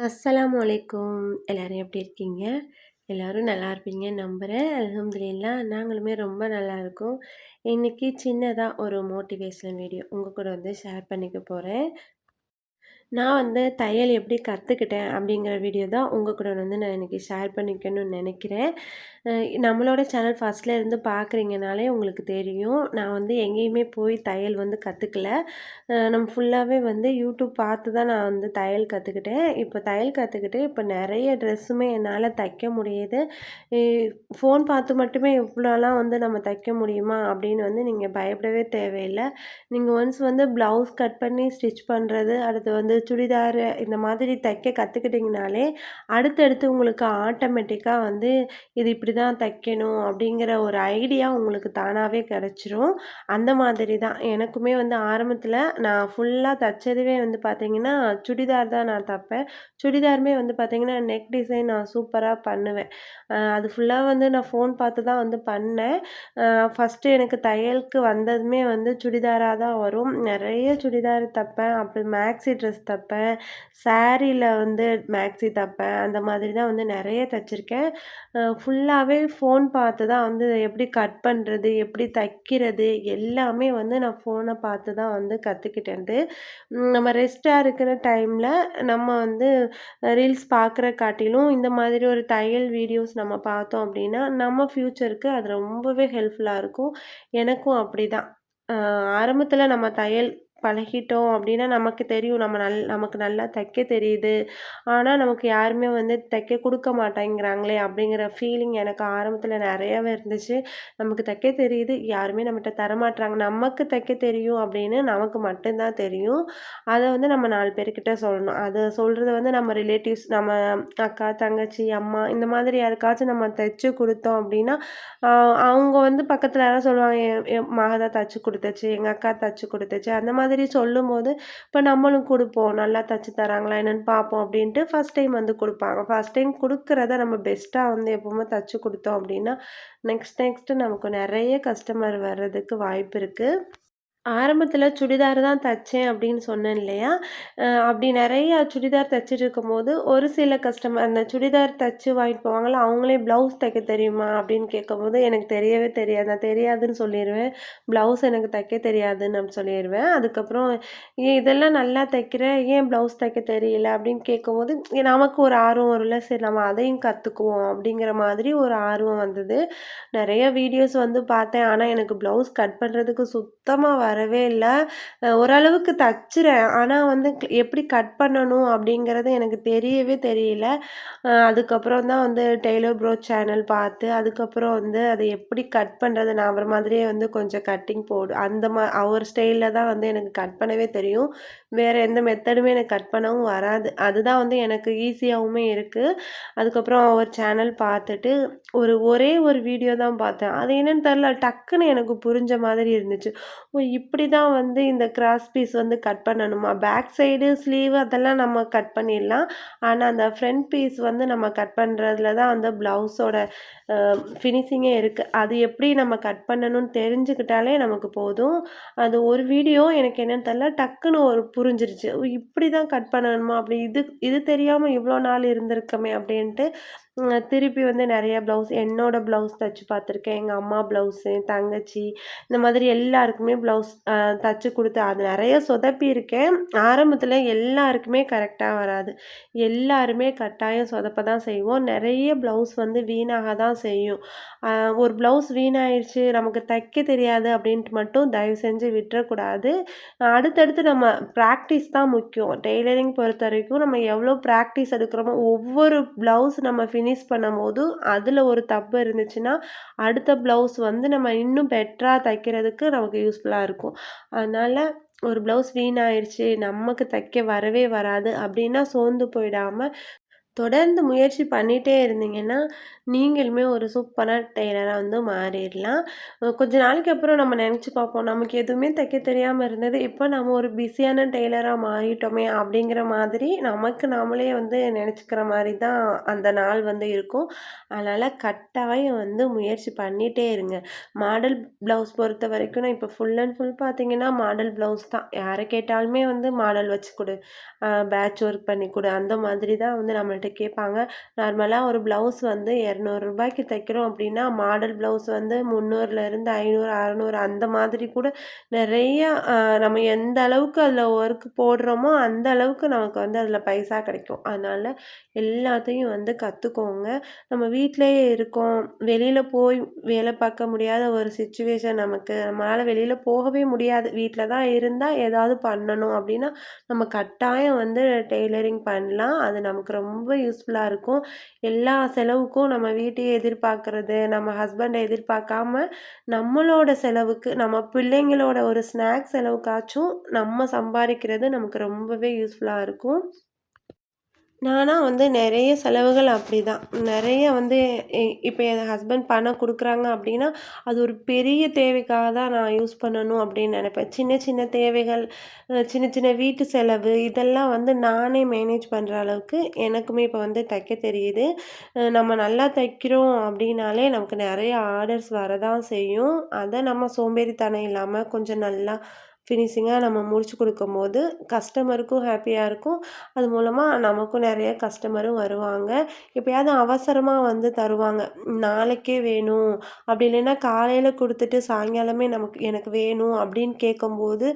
அஸ்ஸலாமு அலைக்கும். எல்லாரும் எப்படி இருக்கீங்க? எல்லாரும் நல்லா இருப்பீங்கன்னு நம்புறேன். அல்ஹம்துலில்லாஹ் நாங்களுமே ரொம்ப நல்லா இருக்கோம். இன்னைக்கு சின்னதா ஒரு மோட்டிவேஷனல் வீடியோ உங்க கூட ஷேர் பண்ணிக்க போறேன். நான் தையல் எப்படி கத்துக்கிட்டேன் அப்படிங்கிற வீடியோ தான் உங்க கூட நான் இன்னைக்கு ஷேர் பண்ணிக்கணும்னு நினைக்கிறேன். அ நம்மளோட சேனல் ஃபர்ஸ்ட்ல இருந்து பார்க்குறீங்கனாலே உங்களுக்கு தெரியும். நான் எங்கேயுமே போய் தையல் கத்துக்கல. நம்ம ஃபுல்லாவே யூடியூப் பார்த்து தான் நான் தையல் கத்துக்கிட்டேன். இப்போ தையல் கத்துக்கிட்டு இப்போ நெறைய ட்ரெஸ்ஸுமே என்னால தைக்க முடியுது. இ ஃபோன் பார்த்து மட்டுமே இவ்வளோலாம் நம்ம தைக்க முடியுமா அப்படின்னு நீங்க பயப்படவே தேவையில்ல. நீங்க ஒன்ஸ் ப்ளவுஸ் கட் பண்ணி ஸ்டிச் பண்றது, அடுத்து சுடிதாரு இந்த மாதிரி தைக்க கத்துக்கிட்டீங்கனாலே, அடுத்தடுத்து உங்களுக்கு ஆட்டோமேட்டிக்கா இது இப்படிதான் தைக்கணும் அப்படிங்கிற ஒரு ஐடியா உங்களுக்கு தானாவே கிடைச்சிரும். அந்த மாதிரி தான் எனக்குமே ஆரம்பத்தில நான் ஃபுல்லா தச்சதுவே பார்த்தீங்கன்னா, சுடிதார் தான் நான் தைப்பேன். சுடிதாருமே பார்த்தீங்கன்னா, நெக் டிசைன் நான் சூப்பரா பண்ணுவேன். அது ஃபுல்லா நான் ஃபோன் பார்த்து தான் பண்ணேன். ஃபர்ஸ்ட்டு எனக்கு தையலுக்கு வந்ததுமே சுடிதாரா தான் வரும். நெறைய சுடிதார் தைப்பேன். அப்புறம் மேக்ஸி ட்ரெஸ் தைப்பேன். சாரீல மேக்ஸி தைப்பேன். அந்த மாதிரி தான் நெறைய தச்சிருக்கேன். ஃபுல்லாவே ஃபோன் பார்த்து தான் எப்படி கட் பண்றது, எப்படி தைக்கிறது எல்லாமே நான் ஃபோன பார்த்து தான் கத்துக்கிட்டது. நம்ம ரெஸ்ட்டா இருக்கிற டைம்ல நம்ம ரீல்ஸ் பார்க்குற காட்டிலும் இந்த மாதிரி ஒரு தையல் வீடியோஸ் நம்ம பார்த்தோம் அப்படின்னா, நம்ம ஃப்யூச்சருக்கு அது ரொம்பவே ஹெல்ப்ஃபுல்லா இருக்கும். எனக்கும் அப்படிதான். அ ஆரம்பத்தில நம்ம தையல் பழகிட்டோம் அப்படின்னா, நமக்கு தெரியும் நமக்கு நல்லா தைக்க தெரியுது. ஆனா, நமக்கு யாருமே தைக்க குடுக்க மாட்டேங்கிறாங்களே அப்படிங்கிற ஃபீலிங் எனக்கு ஆரம்பத்தில நெறையாவே இருந்துச்சு. நமக்கு தைக்க தெரியுது, யாருமே நம்மட்ட தரமாட்றாங்க. நமக்கு தைக்க தெரியும் அப்படின்னு நமக்கு மட்டும் தான் தெரியும். அத நம்ம 4 பேர்கிட்ட சொல்லணும். அத சொல்றது நம்ம ரிலேட்டிவ்ஸ், நம்ம அக்கா, தங்கச்சி, அம்மா இந்த மாதிரி யாருக்காச்சும் நம்ம தைச்சு குடுத்தோம் அப்படின்னா, அ அவங்க பக்கத்துல யாராவது சொல்லுவாங்க, என் மக தான் தச்சு குடுத்துச்சு, எங்க அக்கா தச்சு குடுத்துச்சு. அந்த மாதிரி சொல்லும்போது, இப்ப நம்மளும் குடுப்போம். நல்லா தச்சு தராங்களா என்னன்னு பார்ப்போம் அப்படின்ட்டு ஃபர்ஸ்ட் டைம் குடுப்பாங்க. ஃபர்ஸ்ட் டைம் குடுக்குறத நம்ம பெஸ்ட்டா எப்பவுமே தச்சு குடுத்தோம் அப்படின்னா, நெக்ஸ்ட் நமக்கு நெறைய கஸ்டமர் வர்றதுக்கு வாய்ப்பு இருக்கு. ஆரம்பத்தில சுடிதார் தான் தச்சேன் அப்படின்னு சொன்னேன் இல்லையா? அப்படி நெறைய சுடிதார் தச்சுட்டுருக்கும்போது, ஒரு சில கஸ்டமர் அந்த சுடிதார் தச்சு வாங்கிட்டு போவாங்கல்ல, அவங்களே "ப்ளவுஸ் தைக்க தெரியுமா?" அப்படின்னு கேட்கும்போது, "எனக்கு தெரியவே தெரியாது." நான் தெரியாதுன்னு சொல்லிருவேன். "ப்ளவுஸ் எனக்கு தைக்க தெரியாதுன்னு" நான் சொல்லிருவேன். அதுக்கப்புறம் "ஏன் இதெல்லாம் நல்லா தைக்கிற, ஏன் ப்ளவுஸ் தைக்க தெரியல?" அப்படின்னு கேட்கும்போது, நமக்கு ஒரு ஆர்வம் வரும்ல, சரி நம்ம அதையும் கத்துக்குவோம் அப்படிங்கிற மாதிரி ஒரு ஆர்வம் வந்தது. நெறைய வீடியோஸ் பார்த்தேன். ஆனா, எனக்கு ப்ளவுஸ் கட் பண்றதுக்கு சுத்தமா வரவே இல்ல. ஓரளவுக்கு தச்சுறேன். ஆனா எப்படி கட் பண்ணணும் அப்படிங்கிறது எனக்கு தெரியவே தெரியல. அதுக்கப்புறம் தான் டெய்லர் ப்ரோ சேனல் பார்த்து, அதுக்கப்புறம் அத எப்படி கட் பண்றது, நான் அவர் மாதிரியே கொஞ்சம் கட்டிங் போடு அந்த அவர் ஸ்டைல்ல தான் எனக்கு கட் பண்ணவே தெரியும். வேற எந்த மெத்தடுமே எனக்கு கட் பண்ணவும் வராது. அதுதான் எனக்கு ஈஸியாவுமே இருக்கு. அதுக்கப்புறம் அவர் சேனல் பார்த்துட்டு ஒரே ஒரு வீடியோ தான் பார்த்தேன். அது என்னன்னு தெரியல, டக்குன்னு எனக்கு புரிஞ்ச மாதிரி இருந்துச்சு. ஓ! இப்படிதான் இந்த கிராஸ் பீஸ் கட் பண்ணணுமா? பேக் சைடு, ஸ்லீவ் அதெல்லாம் நம்ம கட் பண்ணிடலாம். ஆனா, அந்த ஃப்ரண்ட் பீஸ் நம்ம கட் பண்றதுல தான் ப்ளவுஸோட ஃபினிஷிங்கே இருக்கு. அது எப்படி நம்ம கட் பண்ணணும்னு தெரிஞ்சுக்கிட்டாலே நமக்கு போதும். அது ஒரு வீடியோ எனக்கு என்னன்னு தெரியல, டக்குன்னு ஒரு புரிஞ்சிருச்சு. ஓ! இப்படிதான் கட் பண்ணணுமா? அப்படி இது இது தெரியாம இவ்வளோ நாள் இருந்திருக்கோமே அப்படின்ட்டு, திருப்பி நெறைய என்னோட ப்ளவுஸ் தச்சு பார்த்துருக்கேன். எங்க அம்மா ப்ளவுஸு, என் தங்கச்சி இந்த மாதிரி எல்லாருக்குமே ப்ளவுஸ் தச்சு குடுத்து அது நெறைய சொதப்பியிருக்கேன். ஆரம்பத்தில எல்லாருக்குமே கரெக்ட்டா வராது. எல்லாருமே கட்டாயம் சொதப்ப தான் செய்வோம். நெறைய ப்ளவுஸ் வீணாக தான் செய்யும். அ ஒரு ப்ளவுஸ் வீணாயிருச்சு, நமக்கு தைக்க தெரியாது அப்படின்ட்டு மட்டும் தயவு செஞ்சு விட்டுறக்கூடாது. அடுத்தடுத்து நம்ம பிராக்டிஸ் தான் முக்கியம். டெய்லரிங் பொறுத்தவரைக்கும் நம்ம எவ்வளோ பிராக்டிஸ் எடுக்கிறோமோ, ஒவ்வொரு ப்ளவுஸ் நம்ம ஃபினிஷ் பண்ணும்போது, அதில ஒரு தப்பு இருந்துச்சுன்னா, அடுத்த ப்ளவுஸ் நம்ம இன்னும் பெட்டரா தைக்கிறதுக்கு நமக்கு யூஸ்ஃபுல்லா இருக்கும். அதனால ஒரு ப்ளவுஸ் வீணாயிருச்சு, நமக்கு தைக்க வரவே வராது அப்படின்னா சோர்ந்து போயிடாம தொடர்ந்து முயற்சி பண்ணிட்டே இருந்தீங்கன்னா, நீங்களுமே ஒரு சூப்பரான டெய்லரா வந்து மாறிடலாம். கொஞ்ச நாளைக்கு அப்புறம் நம்ம நெனச்சு பார்ப்போம். நமக்கு எதுவுமே தைக்க தெரியாம இருந்தது. இப்ப நம்ம ஒரு பிஸியான டெய்லரா மாறிட்டோமே! அப்படிங்கிற மாதிரி நமக்கு நாமளே வந்து நெனச்சுக்கிற மாரி தான் அந்த நாள் வந்து இருக்கும். அதனால கட்டாயம் வந்து முயற்சி பண்ணிட்டே இருங்க. மாடல் ப்ளவுஸ் பொறுத்தவரைக்கும் நான் இப்ப ஃபுல் அண்ட் ஃபுல் பார்த்தீங்கன்னா, மாடல் ப்ளவுஸ் தான். யார கேட்டாலுமே வந்து மாடல் வச்சு குடு. பேட்ச் ஒர்க் பண்ணி குடு. அந்த மாதிரி தான் வந்து நம்மள்ட்ட கேட்பாங்க. நார்மலா ஒரு ப்ளவுஸ் வந்து ரூ. 200க்கு தைக்கிறோம் அப்படின்னா, மாடல் ப்ளவுஸ் வந்து 300லேருந்து 500, 600 அந்த மாதிரி கூட நெறைய நம்ம எந்த அளவுக்கு அதில ஒர்க் போடுறோமோ, அந்த அளவுக்கு நமக்கு வந்து அதில பைசா கிடைக்கும். அதனால எல்லாத்தையும் வந்து கத்துக்கோங்க. நம்ம வீட்லயே இருக்கோம். வெளியில போய் வேலை பார்க்க முடியாத ஒரு சிச்சுவேஷன் நமக்கு. நம்மளால வெளியில போகவே முடியாது. வீட்ல தான் இருந்தா ஏதாவது பண்ணணும் அப்படின்னா, நம்ம கட்டாயம் வந்து டெய்லரிங் பண்ணலாம். அது நமக்கு ரொம்ப யூஸ்ஃபுல்லா இருக்கும். எல்லா செலவுக்கும் நம்ம வீட்டையே எதிர்பார்க்கறது, நம்ம ஹஸ்பண்ட எதிர்பார்க்காம, நம்மளோட செலவுக்கு, நம்ம பிள்ளைங்களோட ஒரு ஸ்நாக்ஸ் செலவுக்காச்சும் நம்ம சம்பாரிக்கிறது நமக்கு ரொம்பவே யூஸ்ஃபுல்லா இருக்கும். நானா வந்து நெறைய செலவுகள் அப்படிதான். நெறைய வந்து இப்ப என் ஹஸ்பண்ட் பணம் குடுக்குறாங்க அப்படின்னா, அது ஒரு பெரிய தேவைக்காக தான் நான் யூஸ் பண்ணணும் அப்படின்னு நெனைப்பேன். சின்ன சின்ன தேவைகள், சின்ன சின்ன வீட்டு செலவு இதெல்லாம் வந்து நானே மேனேஜ் பண்ற அளவுக்கு எனக்குமே இப்ப வந்து தைக்க தெரியுது. நம்ம நல்லா தைக்கிறோம் அப்படின்னாலே நமக்கு நெறைய ஆர்டர்ஸ் வரதான் செய்யும். அத நம்ம சோம்பேறித்தனம் இல்லாம கொஞ்சம் நல்லா ஃபினிஷிங்கா நம்ம முடிச்சு குடுக்கும்போது, கஸ்டமருக்கும் ஹேப்பியா இருக்கும். அது மூலமா நமக்கும் நெறைய கஸ்டமரும் வருவாங்க. எப்பயாவது அவசரமா வந்து தருவாங்க. நாளைக்கே வேணும், அப்படி இல்லைன்னா காலையில குடுத்துட்டு சாயங்காலமே எனக்கு வேணும் அப்படின்னு கேட்கும்போது,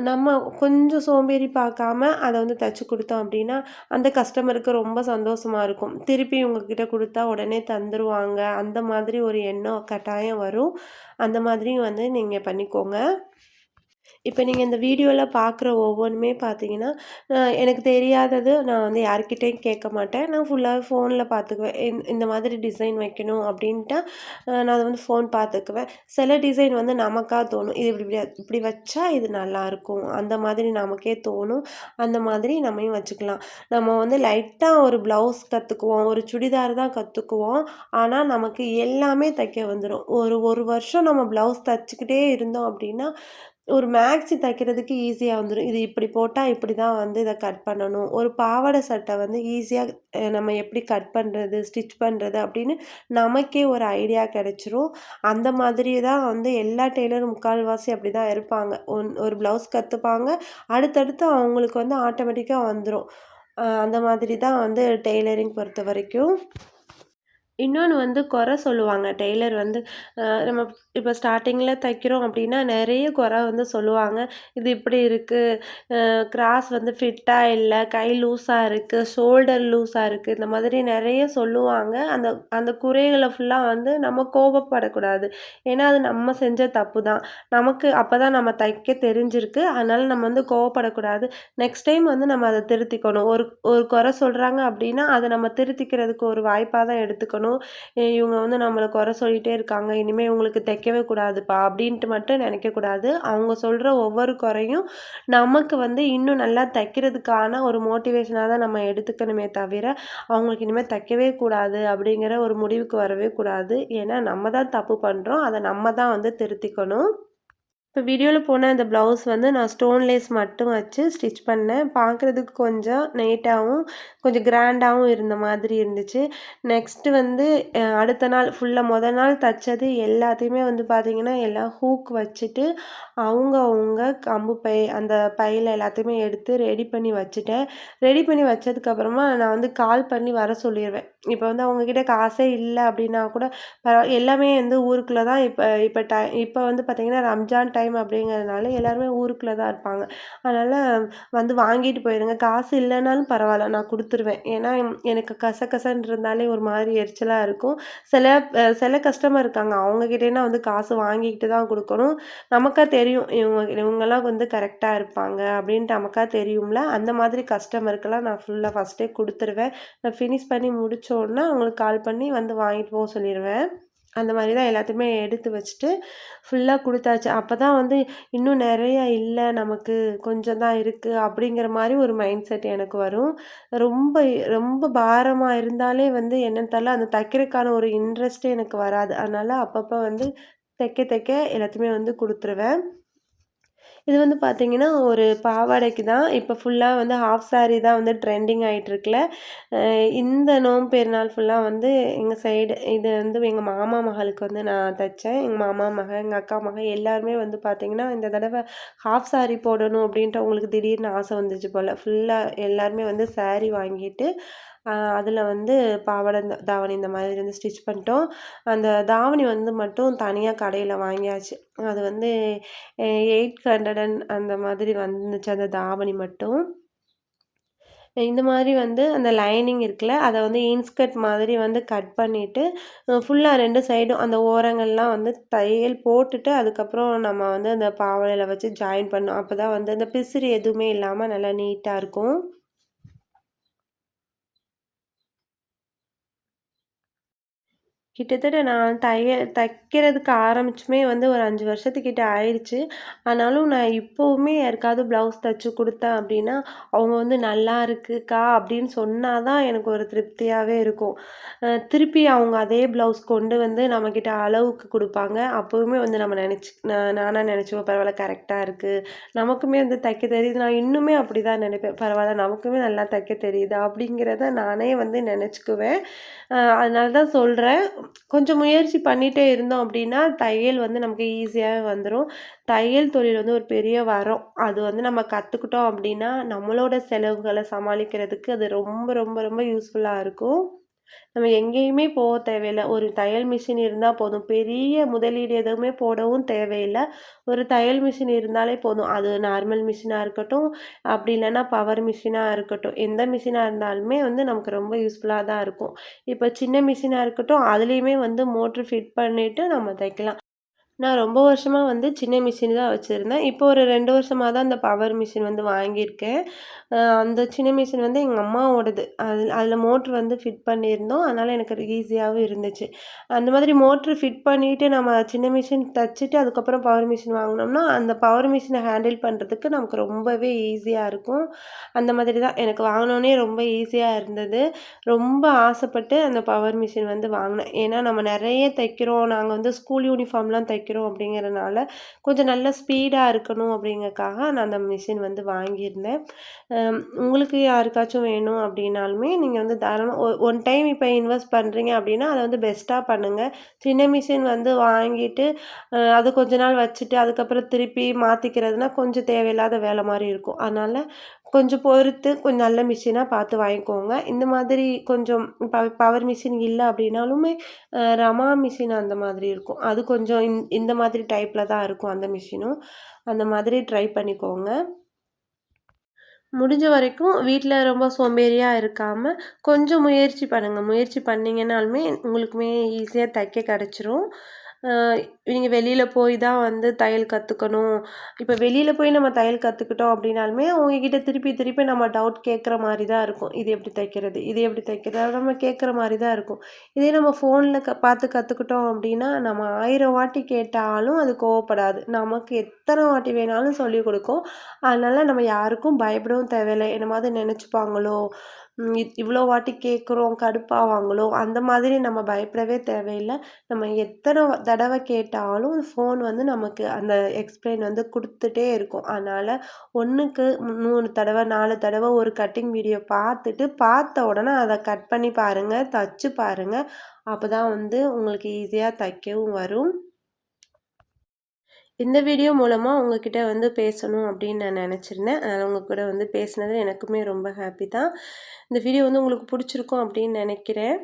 நம்ம கொஞ்சம் சோம்பேறி பார்க்காம அத வந்து தச்சு குடுத்தோம் அப்படின்னா, அந்த கஸ்டமருக்கு ரொம்ப சந்தோஷமா இருக்கும். திருப்பி உங்ககிட்ட குடுத்தா உடனே தந்துருவாங்க. அந்த மாதிரி ஒரு எண்ணம் கட்டாயம் வரும். அந்த மாதிரியும் வந்து நீங்க பண்ணிக்கோங்க. இப்ப நீங்க இந்த வீடியோல பார்க்குற ஒவ்வொன்னுமே பார்த்தீங்கன்னா, எனக்கு தெரியாதது நான் வந்து யார்கிட்டயும் கேட்க மாட்டேன். நான் ஃபுல்லாவே ஃபோன்ல பார்த்துக்குவேன். இந்த மாதிரி டிசைன் வைக்கணும் அப்டின்ட்டா, நான் அத வந்து ஃபோன் பார்த்துக்குவேன். சில டிசைன் வந்து நமக்கா தோணும். இது இப்படி வச்சா இது நல்லாயிருக்கும். அந்த மாதிரி நமக்கே தோணும். அந்த மாதிரி நம்மயும் வச்சுக்கலாம். நம்ம வந்து லைட்டா ஒரு ப்ளவுஸ் கத்துக்குவோம். ஒரு சுடிதார் தான் கத்துக்குவோம். ஆனா, நமக்கு எல்லாமே தைக்க வந்துரும். ஒரு 1 வருஷம் நம்ம ப்ளவுஸ் தச்சுக்கிட்டே இருந்தோம் அப்டின்னா, ஒரு மேக்ஸி தைக்கிறதுக்கு ஈஸியா வந்துரும். இது இப்படி போட்டா இப்படி தான் வந்து இத கட் பண்ணணும். ஒரு பாவாடை சட்டை வந்து ஈஸியா நம்ம எப்படி கட் பண்றது, ஸ்டிச் பண்றது அப்படின்னு நமக்கே ஒரு ஐடியா கிடைச்சிரும். அந்த மாதிரி தான் வந்து எல்லா டெய்லரும் முக்கால்வாசி அப்படிதான் இருப்பாங்க. ஒரு ப்ளவுஸ் கத்துப்பாங்க. அடுத்தடுத்து அவங்களுக்கு வந்து ஆட்டோமேட்டிக்கா வந்துரும். அந்த மாதிரி தான் வந்து டெய்லரிங் பொறுத்தவரைக்கும். இன்னொன்னு வந்து சொல்லுவாங்க. டெய்லர் வந்து நம்ம இப்ப ஸ்டார்ட்டிங்ல தைக்கிறோம் அப்டின்னா, நெறைய வந்து சொல்லுவாங்க. இது இப்டி இருக்கு, கிராஸ் வந்து ஃபிட்டா இல்ல, கை லூஸா இருக்கு, ஷோல்டர் லூஸா இருக்கு. இந்த மாதிரி நெறைய சொல்லுவாங்க. அந்த அந்த குறைகள ஃபுல்லா வந்து நம்ம கோபப்படக்கூடாது. ஏன்னா, அது நம்ம செஞ்ச தப்பு தான். நமக்கு அப்பதான் நம்ம தைக்க தெரிஞ்சிருக்கு. அதனால நம்ம வந்து கோவப்படக்கூடாது. நெக்ஸ்ட் டைம் வந்து நம்ம அத திருத்திக்கணும். ஒரு ஒரு சொல்றாங்க அப்டின்னா, அத நம்ம திருத்திக்கிறதுக்கு ஒரு வாய்ப்பா தான் எடுத்துக்கணும். இவங்க வந்து நம்மள சொல்லிட்டே இருக்காங்க. இனிமே இவங்களுக்கு தைக்கவே கூடாதுப்பா அப்டின்ட்டு மட்டும் நெனைக்கக்கூடாது. அவங்க சொல்ற ஒவ்வொரு குறையும் நமக்கு வந்து இன்னும் நல்லா தைக்கிறதுக்கான ஒரு மோட்டிவேஷனா தான் நம்ம எடுத்துக்கணுமே தவிர, அவங்களுக்கு இனிமே தைக்கவே கூடாது அப்படிங்கிற ஒரு முடிவுக்கு வரவே கூடாது. ஏன்னா நம்ம தான் தப்பு பண்றோம். அத நம்ம தான் வந்து திருத்திக்கணும். இப்ப வீடியோல போன அந்த ப்ளவுஸ் வந்து நான் ஸ்டோன் லேஸ் மட்டும் வச்சு ஸ்டிச் பண்ணேன். பார்க்குறதுக்கு கொஞ்சம் நீட்டாவும், கொஞ்சம் கிராண்டாவும் இருந்த மாதிரி இருந்துச்சு. நெக்ஸ்ட்டு வந்து அடுத்த நாள் நாள் தச்சது எல்லாத்தையுமே வந்து பார்த்தீங்கன்னா, எல்லாம் ஹூக் வச்சுட்டு, அவங்க கம்பு பை அந்த பையில எல்லாத்தையுமே எடுத்து ரெடி பண்ணி வச்சுட்டேன். ரெடி பண்ணி வச்சதுக்கப்புறமா நான் வந்து கால் பண்ணி வர சொல்லிருவேன். இப்ப வந்து அவங்க கிட்ட காசே இல்ல அப்டின்னா கூட எல்லாமே வந்து ஊருக்குள்ள தான் இப்ப இப்ப இப்ப வந்து பார்த்தீங்கன்னா, ரம்ஜான் டைம் அப்படிங்கிறதுனால எல்லாருமே ஊருக்குள்ள தான் இருப்பாங்க. அதனால வந்து வாங்கிட்டு போயிருங்க. காசு இல்லனாலும் பரவால்ல, நான் குடுத்துருவேன். ஏன்னா, எனக்கு கசகசன்னு இருந்தாலே ஒரு மாரி எரிச்சலா இருக்கும். சில கஸ்டமர் இருக்காங்க. அவங்க கிட்டேனா வந்து காசு வாங்கிக்கிட்டு தான் குடுக்கணும். நமக்கா தெரியும். இவங்கலாம் வந்து கரெக்ட்டா இருப்பாங்க அப்படின்ட்டு நமக்கா தெரியும்ல. அந்த மாதிரி கஸ்டமருக்கெல்லாம் நான் ஃபர்ஸ்ட்டே குடுத்துருவேன். நான் ஃபினிஷ் பண்ணி முடிச்சோனே அவங்களுக்கு கால் பண்ணி வந்து வாங்கிட்டு போ சொல்லிருவேன். அந்த மாதிரி தான் எல்லாத்தையுமே எடுத்து வச்சுட்டு ஃபுல்லாக குடுத்தாச்சு. அப்பதான் வந்து இன்னும் நெறைய இல்ல நமக்கு, கொஞ்சம் தான் இருக்கு அப்படிங்கிற மாரி ஒரு மைண்ட் செட் எனக்கு வரும். ரொம்ப ரொம்ப பாரமா இருந்தாலே வந்து என்னன்னு தெர்ல, அந்த தைக்கிறதுக்கான ஒரு இன்ட்ரெஸ்ட்டே எனக்கு வராது. அதனால அப்பப்ப வந்து தைக்க தைக்க எல்லாத்தையுமே வந்து குடுத்துருவேன். இது வந்து பார்த்தீங்கன்னா, ஒரு பாவாடைக்கு தான். இப்ப ஃபுல்லா வந்து ஹாஃப் சாரி தான் வந்து ட்ரெண்டிங் ஆயிட்டுருக்குல்ல. அ இந்த நோம்பு பெருநாள் ஃபுல்லா வந்து எங்க சைடு இது வந்து எங்க மாமா மகளுக்கு வந்து நான் தச்சேன். எங்க மாமா மக, எங்க அக்கா மக எல்லாருமே வந்து பார்த்தீங்கன்னா, இந்த தடவ ஹாஃப் சாரி போடணும் அப்படின்ட்டு அவங்களுக்கு திடீர்னு ஆசை வந்துச்சு போல. ஃபுல்லா எல்லாருமே வந்து சாரி வாங்கிட்டு, அதில வந்து பாவாடை, தாவணி இந்த மாதிரி வந்து ஸ்டிச் பண்ணிட்டோம். அந்த தாவணி வந்து மட்டும் தனியா கடையில வாங்கியாச்சு. அது வந்து 800 அந்த மாதிரி வந்துச்சு அந்த தாவணி மட்டும். இந்த மாதிரி வந்து அந்த லைனிங் இருக்குல்ல, அத வந்து இன்ஸ்கர்ட் மாதிரி வந்து கட் பண்ணிட்டு, ஃபுல்லா 2 சைடும் அந்த ஓரங்கள்லாம் வந்து தையல் போட்டுட்டு, அதுக்கப்புறம் நம்ம வந்து அந்த பாவாடையில வச்சு ஜாயின் பண்ணணும். அப்பதான் வந்து அந்த பிசிறு எதுவுமே இல்லாம நல்லா நீட்டா இருக்கும். கிட்டத்தட்ட நான் தைக்கிறதுக்கு ஆரம்பிச்சுமே வந்து ஒரு 5 வருஷத்துக்கிட்ட ஆயிடுச்சு. ஆனாலும் நான் இப்பவுமே யாருக்காவது ப்ளவுஸ் தச்சு குடுத்தேன் அப்டின்னா, அவங்க வந்து "நல்லா இருக்குக்கா" அப்படின்னு சொன்னா தான் எனக்கு ஒரு திருப்தியாவே இருக்கும். திருப்பி அவங்க அதே ப்ளவுஸ் கொண்டு வந்து நம்மகிட்ட அளவுக்கு குடுப்பாங்க. அப்பவுமே வந்து நம்ம நானா நெனச்சுக்குவேன், "பரவால்ல கரெக்ட்டா இருக்கு." நமக்குமே வந்து தைக்க தெரியுது. நான் இன்னுமே அப்படிதான் நெனைப்பேன். "பரவால்ல நமக்குமே நல்லா தைக்க தெரியுதா?" அப்படிங்கிறத நானே வந்து நெனச்சுக்குவேன். அதனால தான் சொல்றேன். கொஞ்சம் முயற்சி பண்ணிட்டே இருந்தோம் அப்டின்னா, தையல் வந்து நமக்கு ஈஸியாவே வந்துரும். தையல் தொழில் வந்து ஒரு பெரிய வரம். அது வந்து நம்ம கத்துக்கிட்டோம் அப்டின்னா, நம்மளோட செலவுகள சமாளிக்கிறதுக்கு அது ரொம்ப, ரொம்ப, ரொம்ப யூஸ்ஃபுல்லா இருக்கும். நம்ம எங்கேயுமே தேவையில்ல. ஒரு தையல் மிஷின் இருந்தா போதும். பெரிய முதலீடு எதுவுமே போடவும் தேவையில்ல. ஒரு தையல் மிஷின் இருந்தாலே போதும். அது நார்மல் மிஷினா இருக்கட்டும், அப்படி இல்லன்னா பவர் மிஷினா இருக்கட்டும். எந்த மிஷினா இருந்தாலுமே வந்து நமக்கு ரொம்ப யூஸ்ஃபுல்லா தான் இருக்கும். இப்ப சின்ன மிஷினா இருக்கட்டும், அதுலயுமே வந்து மோட்டர் ஃபிட் பண்ணிட்டு நம்ம தைக்கலாம். நான் ரொம்ப வருஷமா வந்து சின்ன மிஷின் தான் வச்சிருந்தேன். இப்போ ஒரு 2 வருஷமா தான் அந்த பவர் மிஷின் வந்து வாங்கியிருக்கேன். அந்த சின்ன மிஷின் வந்து எங்க அம்மாவோடது. அதில மோட்ரு வந்து ஃபிட் பண்ணியிருந்தோம். அதனால எனக்கு அது ஈஸியாவும் இருந்துச்சு. அந்த மாதிரி மோட்ரு ஃபிட் பண்ணிட்டு நம்ம சின்ன மிஷின் தச்சுட்டு அதுக்கப்புறம் பவர் மிஷின் வாங்குனோம்னா, அந்த பவர் மிஷின ஹேண்டில் பண்றதுக்கு நமக்கு ரொம்பவே ஈஸியா இருக்கும். அந்த மாதிரி தான் எனக்கு வாங்குனோனே ரொம்ப ஈஸியா இருந்தது. ரொம்ப ஆசைப்பட்டு அந்த பவர் மிஷின் வந்து வாங்குனேன். ஏன்னா நம்ம நெறைய தைக்கிறோம். நாங்க வந்து ஸ்கூல் யூனிஃபார்ம்லாம் தைக்கிறோம் அப்படிங்கிறனால, கொஞ்சம் நல்ல ஸ்பீடா இருக்கணும் அப்படிங்கறக்காக நான் அந்த மிஷின் வந்து வாங்கியிருந்தேன். உங்களுக்கு யாருக்காச்சும் வேணும் அப்படின்னாலுமே, நீங்க வந்து தாராளமா ஒன் டைம் இப்ப இன்வெஸ்ட் பண்றீங்க அப்படின்னா, அத வந்து பெஸ்ட்டா பண்ணுங்க. சின்ன மிஷின் வந்து வாங்கிட்டு, அது கொஞ்ச நாள் வச்சுட்டு, அதுக்கப்புறம் திருப்பி மாத்திக்கிறதுனா கொஞ்சம் தேவையில்லாத வேல மாரி இருக்கும். அதனால கொஞ்சம் பொறுத்து கொஞ்சம் நல்ல மிஷினா பார்த்து வாங்கிக்கோங்க. இந்த மாதிரி கொஞ்சம் பவர் மிஷின் இல்ல அப்படின்னாலுமே, ரமா மிஷின் அந்த மாதிரி இருக்கும். அது கொஞ்சம் இந்த மாதிரி டைப்ல தான் இருக்கும் அந்த மிஷினும். அந்த மாதிரி ட்ரை பண்ணிக்கோங்க. முடிஞ்ச வரைக்கும் வீட்ல ரொம்ப சோம்பேறியா இருக்காம, கொஞ்சம் முயற்சி பண்ணுங்க. முயற்சி பண்ணீங்கன்னாலுமே உங்களுக்குமே ஈஸியா தைக்க கெடைச்சிரும். அ நீங்க வெளியில போய் தான் வந்து தையல் கத்துக்கணும். இப்ப வெளியில போய் நம்ம தையல் கத்துக்கிட்டோம் அப்டின்னாலுமே, அவங்க கிட்ட திருப்பி திருப்பி நம்ம டவுட் கேட்குற மாரி தான் இருக்கும். இது எப்படி தைக்கிறது? இது எப்படி தைக்கிறது? அத நம்ம கேட்குற மாரி தான் இருக்கும். இதே நம்ம ஃபோன்ல பார்த்து கத்துக்கிட்டோம் அப்டின்னா, நம்ம 1000 வாட்டி கேட்டாலும் அது கோவப்படாது. நமக்கு எத்தன வாட்டி வேணாலும் சொல்லிக் குடுக்கும். அதனால நம்ம யாருக்கும் பயப்படவும் தேவையில்ல. என்னமாவது நெனச்சுப்பாங்களோ! இவ்ளோ வாட்டி கேட்குறோம், கடுப்பாவாங்களோ! அந்த மாதிரி நம்ம பயப்படவே தேவையில்ல. நம்ம எத்தன தடவ கேட்டாலும் ஃபோன் வந்து நமக்கு அந்த எக்ஸ்பிளைன் வந்து குடுத்துட்டே இருக்கும். அதனால 1க்கு 3 தடவ, 4 தடவ ஒரு கட்டிங் வீடியோ பார்த்துட்டு, பார்த்த உடனே அத கட் பண்ணி பாருங்க, தச்சு பாருங்க. அப்பதான் வந்து உங்களுக்கு ஈஸியா தைக்கவும் வரும். இந்த வீடியோ மூலமா உங்ககிட்ட வந்து பேசணும் அப்படின்னு நான் நினச்சிருந்தேன். அதனால உங்க கூட வந்து பேசினது எனக்குமே ரொம்ப ஹாப்பி தான். இந்த வீடியோ வந்து உங்களுக்கு பிடிச்சிருக்கும் அப்படின்னு நினைக்கிறேன்.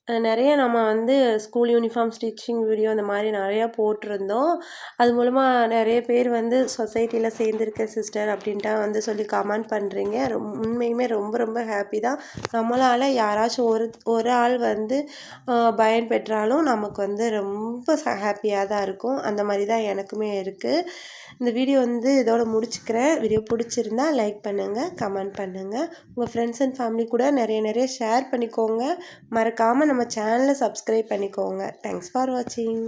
நெறைய நம்ம வந்து ஸ்கூல் யூனிஃபார்ம் ஸ்டிச்சிங் வீடியோ அந்த மாரி நெறையா போட்டிருந்தோம். அது மூலமா நெறைய பேர் வந்து சொசைட்டில சேர்ந்துருக்கேன் சிஸ்டர் அப்படின்ட்டா வந்து சொல்லி கமெண்ட் பண்றீங்க. உண்மையுமே ரொம்ப ரொம்ப ஹாப்பி தான். நம்மளால யாராச்சும் ஒரு ஆள் வந்து பயன்பெற்றாலும் நமக்கு வந்து ரொம்ப ஹாப்பியா தான் இருக்கும். அந்த மாரி தான் எனக்குமே இருக்கு. இந்த வீடியோ இதோட முடிச்சுக்கிறேன். வீடியோ பிடிச்சிருந்தா லைக் பண்ணுங்கள், கமெண்ட் பண்ணுங்கள். உங்கள் ஃப்ரெண்ட்ஸ் அண்ட் ஃபேமிலி கூட நிறைய ஷேர் பண்ணிக்கோங்க. மறக்காமல் நம்ம சேனலை சப்ஸ்கிரைப் பண்ணிக்கோங்க. தேங்க்ஸ் ஃபார் வாட்சிங்.